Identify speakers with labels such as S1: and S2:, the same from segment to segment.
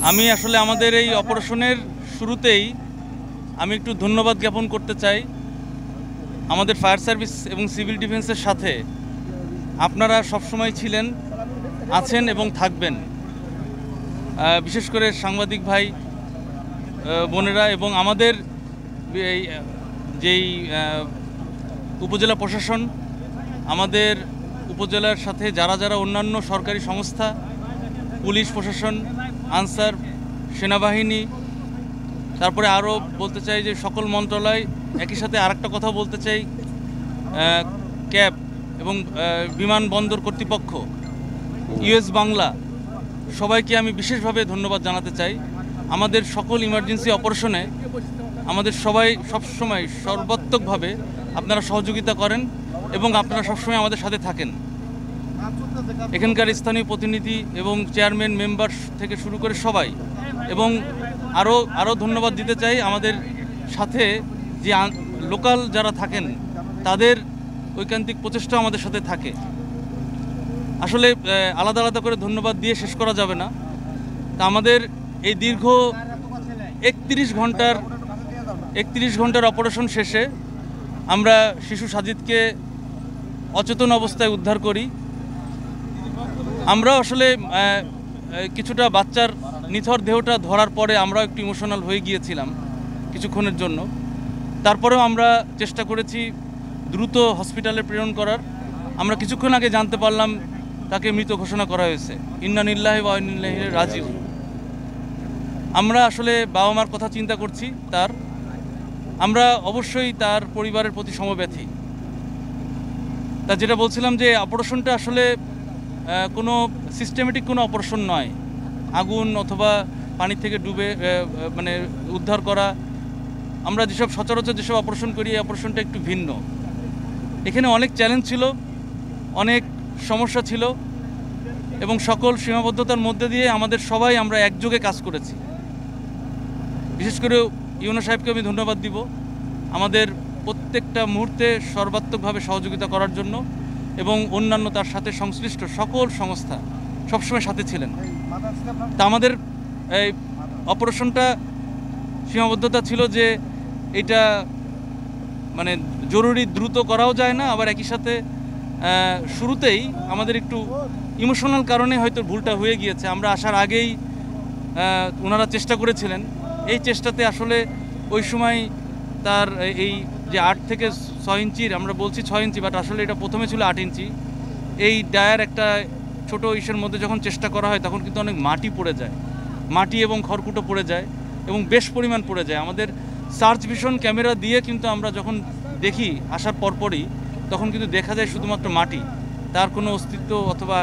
S1: আমি আসলে আমাদের এই অপারেশনের শুরুতেই আমি একটু ধন্যবাদ জ্ঞাপন করতে চাই আমাদের ফায়ার সার্ভিস এবং সিভিল ডিফেন্সের সাথে আপনারা সবসময় ছিলেন, আছেন এবং থাকবেন। বিশেষ করে সাংবাদিক ভাই বোনেরা এবং আমাদের যেই উপজেলা প্রশাসন, আমাদের উপজেলার সাথে যারা যারা অন্যান্য সরকারি সংস্থা, পুলিশ প্রশাসন, আনসার, সেনাবাহিনী, তারপরে আরও বলতে চাই যে সকল মন্ত্রণালয়, একই সাথে আরেকটা কথা বলতে চাই ক্যাব এবং বিমানবন্দর কর্তৃপক্ষ, ইউএস বাংলা, সবাইকে আমি বিশেষভাবে ধন্যবাদ জানাতে চাই। আমাদের সকল ইমার্জেন্সি অপারেশনে আমাদের সবাই সবসময় সর্বাত্মকভাবে আপনারা সহযোগিতা করেন এবং আপনারা সবসময় আমাদের সাথে থাকেন। এখানকার স্থানীয় প্রতিনিধি এবং চেয়ারম্যান, মেম্বার থেকে শুরু করে সবাই, এবং আরও ধন্যবাদ দিতে চাই আমাদের সাথে যে লোকাল যারা থাকেন তাদের ঐকান্তিক প্রচেষ্টা আমাদের সাথে থাকে। আসলে আলাদা আলাদা করে ধন্যবাদ দিয়ে শেষ করা যাবে না। তা আমাদের এই দীর্ঘ 31 ঘন্টার অপারেশন শেষে আমরা শিশু সাজিদকে অচেতন অবস্থায় উদ্ধার করি। আমরা আসলে কিছুটা বাচ্চার নিথর দেহটা ধরার পরে আমরা একটু ইমোশনাল হয়ে গিয়েছিলাম কিছুক্ষণের জন্য। তারপরেও আমরা চেষ্টা করেছি দ্রুত হসপিটালে প্রেরণ করার। আমরা কিছুক্ষণ আগে জানতে পারলাম তাকে মৃত ঘোষণা করা হয়েছে। ইন্না লিল্লাহি ওয়া ইন্না ইলাইহি রাজিউন। আমরা আসলে বাবা মার কথা চিন্তা করছি, আমরা অবশ্যই তার পরিবারের প্রতি সমব্যথী। তা যেটা বলছিলাম যে অপারেশনটা আসলে কোনো সিস্টেমেটিক কোনো অপারেশন নয়। আগুন অথবা পানি থেকে ডুবে মানে উদ্ধার করা, আমরা যেসব সচরাচর যেসব অপারেশন করি এই অপারেশনটা একটু ভিন্ন। এখানে অনেক চ্যালেঞ্জ ছিল, অনেক সমস্যা ছিল এবং সকল সীমাবদ্ধতার মধ্যে দিয়ে আমরা একযোগে কাজ করেছি। বিশেষ করে ইউনো সাহেবকে আমি ধন্যবাদ দিব আমাদের প্রত্যেকটা মুহূর্তে সর্বাত্মকভাবে সহযোগিতা করার জন্য, এবং অন্যান্য তার সাথে সংশ্লিষ্ট সকল সংস্থা সবসময় সাথে ছিলেন। তা আমাদের এই অপারেশনটা সীমাবদ্ধতা ছিল যে এটা মানে জরুরি দ্রুত করাও যায় না, আবার একই সাথে শুরুতেই আমাদের একটু ইমোশনাল কারণে হয়তো ভুলটা হয়ে গিয়েছে। আমরা আসার আগেই ওনারা চেষ্টা করেছিলেন, এই চেষ্টাতে আসলে ওই সময় তার এই যে 8 থেকে 6 ইঞ্চির, আমরা বলছি 6 ইঞ্চি, বাট আসলে এটা প্রথমে ছিল 8 ইঞ্চি, এই ডায়ার একটা ছোট ইসের মধ্যে যখন চেষ্টা করা হয় তখন কিন্তু অনেক মাটি পড়ে যায়, মাটি এবং খড়কুটো পড়ে যায় এবং বেশ পরিমাণ পড়ে যায়। আমাদের সার্চ ভিশন ক্যামেরা দিয়ে কিন্তু আমরা যখন দেখি আসার পরপরই, তখন কিন্তু দেখা যায় শুধুমাত্র মাটি, তার কোনো অস্তিত্ব অথবা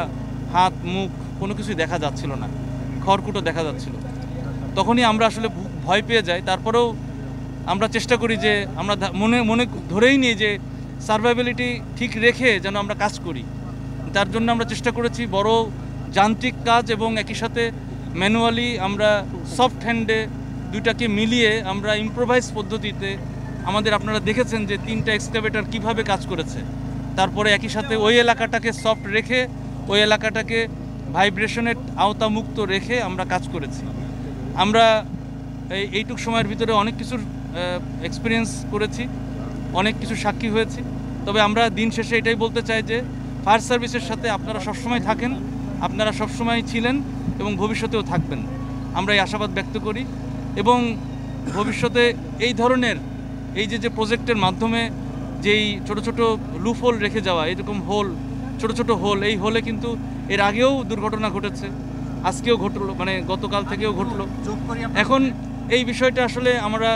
S1: হাত মুখ কোনো কিছুই দেখা যাচ্ছিল না, খড়কুটো দেখা যাচ্ছিল। তখনই আমরা আসলে ভয় পেয়ে যাই। তারপরেও আমরা চেষ্টা করি যে আমরা মনে ধরেই নিই যে সার্ভাইভেলিটি ঠিক রেখে যেন আমরা কাজ করি। তার জন্য আমরা চেষ্টা করেছি বড় যান্ত্রিক কাজ এবং একই সাথে ম্যানুয়ালি আমরা সফট হ্যান্ডে দুইটাকে মিলিয়ে আমরা ইম্প্রোভাইজ পদ্ধতিতে আপনারা দেখেছেন যে 3টা এক্সকাভেটর কিভাবে কাজ করেছে। তারপরে একই সাথে ওই এলাকাটাকে সফট রেখে, ওই এলাকাটাকে ভাইব্রেশনের আওতামুক্ত রেখে আমরা কাজ করেছি। আমরা এইটুক সময়ের ভিতরে অনেক কিছুর এক্সপিরিয়েন্স করেছি, অনেক কিছু সাক্ষী হয়েছি। তবে আমরা দিন শেষে এটাই বলতে চাই যে ফায়ার সার্ভিসের সাথে আপনারা সবসময় থাকেন, আপনারা সবসময় ছিলেন এবং ভবিষ্যতেও থাকবেন, আমরা এই আশাবাদ ব্যক্ত করি। এবং ভবিষ্যতে এই ধরনের এই যে প্রজেক্টের মাধ্যমে যেই ছোট ছোট লুপ হোল রেখে যাওয়া, এরকম হোল, ছোট ছোট হোল, এই হোলে কিন্তু এর আগেও দুর্ঘটনা ঘটেছে, আজকেও ঘটলো, মানে গতকাল থেকেও ঘটলো। এখন এই বিষয়টা আসলে আমরা